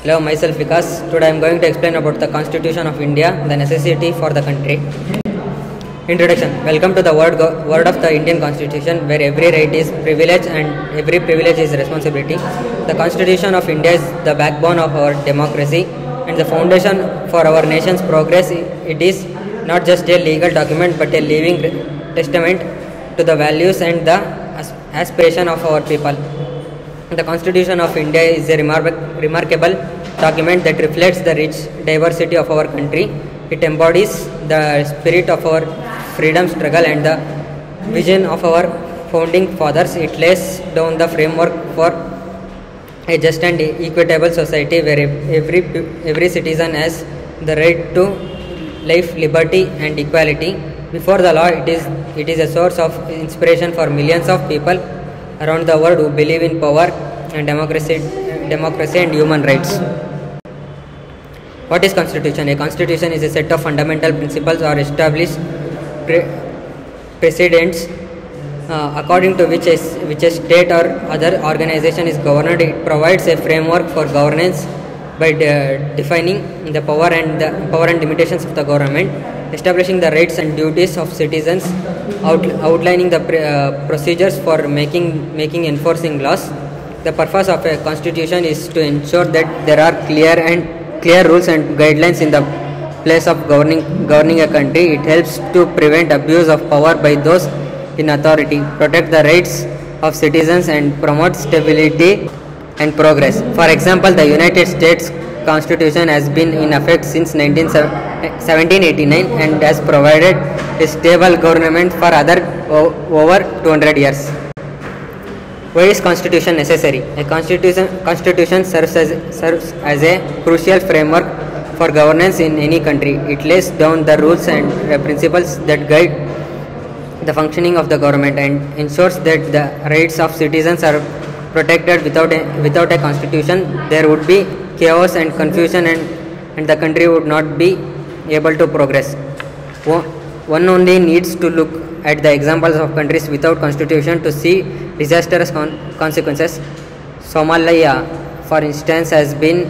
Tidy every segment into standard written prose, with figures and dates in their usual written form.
Hello, myself Vikas. Today I am going to explain about the Constitution of India, the necessity for the country. Introduction. Welcome to the word of the Indian Constitution, where every right is privilege and every privilege is responsibility. The Constitution of India is the backbone of our democracy and the foundation for our nation's progress. It is not just a legal document but a living testament to the values and the aspiration of our people. The Constitution of India is a remarkable document that reflects the rich diversity of our country. It embodies the spirit of our freedom struggle and the vision of our founding fathers. It lays down the framework for a just and equitable society where every citizen has the right to life, liberty and equality before the law. It is a source of inspiration for millions of people around the world who believe in power and democracy and human rights. What is Constitution? A Constitution is a set of fundamental principles or established precedents according to which a state or other organization is governed. It provides a framework for governance by defining the power and limitations of the government, establishing the rights and duties of citizens, outlining the procedures for making enforcing laws. The purpose of a constitution is to ensure that there are clear rules and guidelines in the place of governing a country. It helps to prevent abuse of power by those in authority, protect the rights of citizens and promote stability and progress. For example, the United States Constitution has been in effect since 1789 and has provided a stable government for over 200 years. Why is Constitution necessary? A Constitution serves as a crucial framework for governance in any country. It lays down the rules and principles that guide the functioning of the government and ensures that the rights of citizens are protected. Without a constitution, there would be chaos and confusion and the country would not be able to progress. One only needs to look at the examples of countries without constitution to see disastrous consequences. Somalia, for instance, has been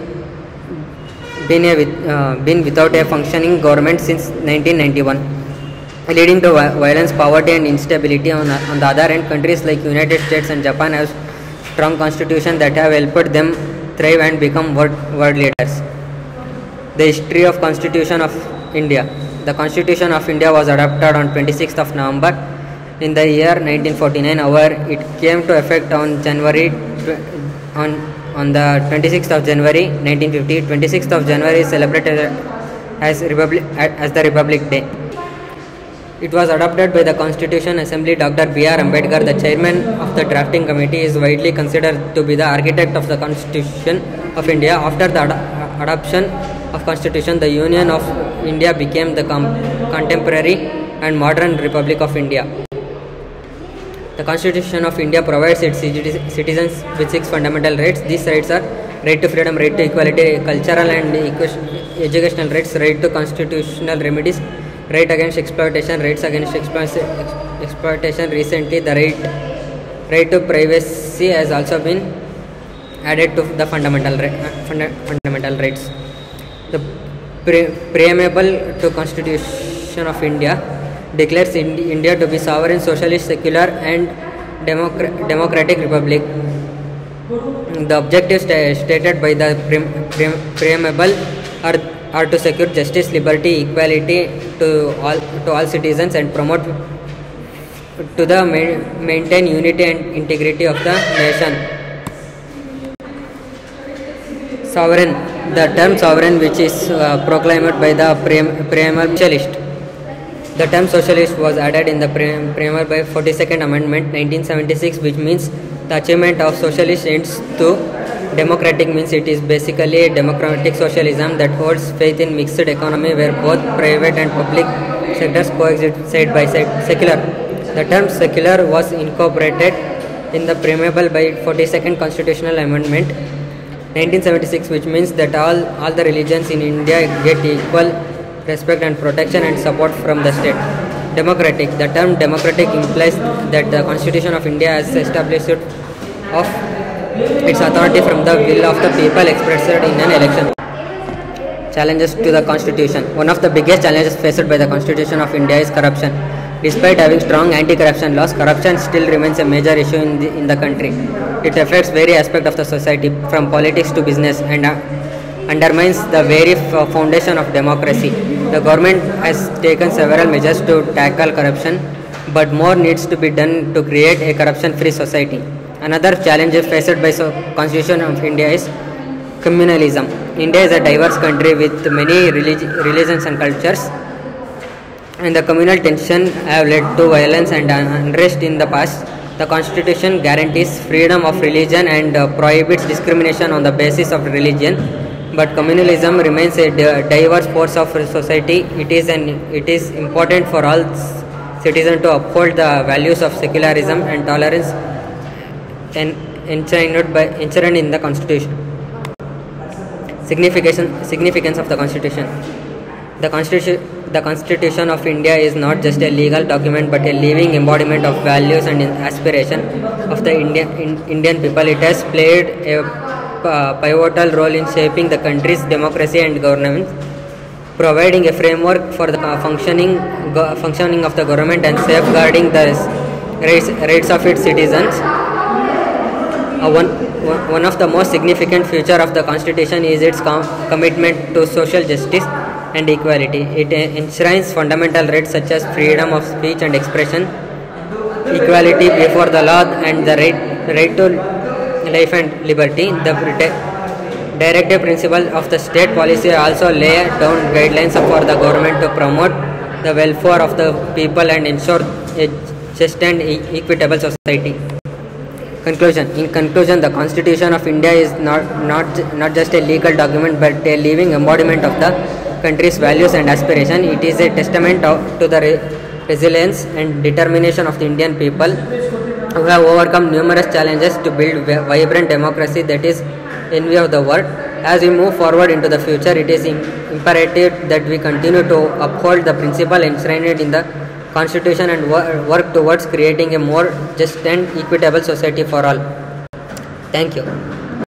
without a functioning government since 1991, leading to violence, poverty and instability. On the other hand, countries like United States and Japan have strong constitutions that have helped them thrive and become world leaders. The history of Constitution of India. The Constitution of India was adopted on 26th of November in the year 1949. However, it came to effect on the 26th of January 1950. 26th of January is celebrated as the Republic Day. It was adopted by the Constitution Assembly. Dr. B.R. Ambedkar, the chairman of the drafting committee, is widely considered to be the architect of the Constitution of India. After the adoption of Constitution, the Union of India became the contemporary and modern Republic of India. The Constitution of India provides its citizens with 6 fundamental rights. These rights are right to freedom, right to equality, cultural and educational rights, right to constitutional remedies, right against exploitation, rights against exploitation. Recently, the right to privacy has also been added to the fundamental rights. The preamble to Constitution of India declares India to be sovereign, socialist, secular and democratic republic. The objectives stated by the preamble are to secure justice, liberty, equality to all citizens and promote to maintain unity and integrity of the nation. Sovereign. The term sovereign, which is proclaimed by the preamble, socialist. The term socialist was added in the preamble by 42nd Amendment 1976, which means the achievement of socialist ends to democratic, means it is basically a democratic socialism that holds faith in mixed economy where both private and public sectors coexist side by side. Secular. The term secular was incorporated in the preamble by 42nd Constitutional Amendment 1976, which means that all the religions in India get equal respect and protection and support from the state. Democratic. The term democratic implies that the Constitution of India has established of its authority from the will of the people expressed in an election. Challenges to the Constitution. One of the biggest challenges faced by the Constitution of India is corruption. Despite having strong anti-corruption laws, corruption still remains a major issue in the country. It affects various aspects of the society, from politics to business, and undermines the very foundation of democracy. The government has taken several measures to tackle corruption, but more needs to be done to create a corruption-free society. Another challenge faced by the Constitution of India is communalism. India is a diverse country with many religions and cultures, and the communal tension have led to violence and unrest in the past. The Constitution guarantees freedom of religion and prohibits discrimination on the basis of religion, but communalism remains a diverse force of society. It is important for all citizens to uphold the values of secularism and tolerance enshrined in the Constitution. Significance of the Constitution. The Constitution of India is not just a legal document but a living embodiment of values and aspiration of the Indian people. It has played a pivotal role in shaping the country's democracy and governance, providing a framework for the functioning of the government and safeguarding the rights of its citizens. One of the most significant features of the Constitution is its commitment to social justice and equality. It enshrines fundamental rights such as freedom of speech and expression, equality before the law, and the right to life and liberty. The directive principles of the state policy also lay down guidelines for the government to promote the welfare of the people and ensure a just and equitable society. Conclusion. In conclusion, the Constitution of India is not just a legal document but a living embodiment of the country's values and aspiration. It is a testament to the resilience and determination of the Indian people, who have overcome numerous challenges to build a vibrant democracy that is envy of the world. As we move forward into the future, it is imperative that we continue to uphold the principle enshrined in the Constitution and work towards creating a more just and equitable society for all. Thank you.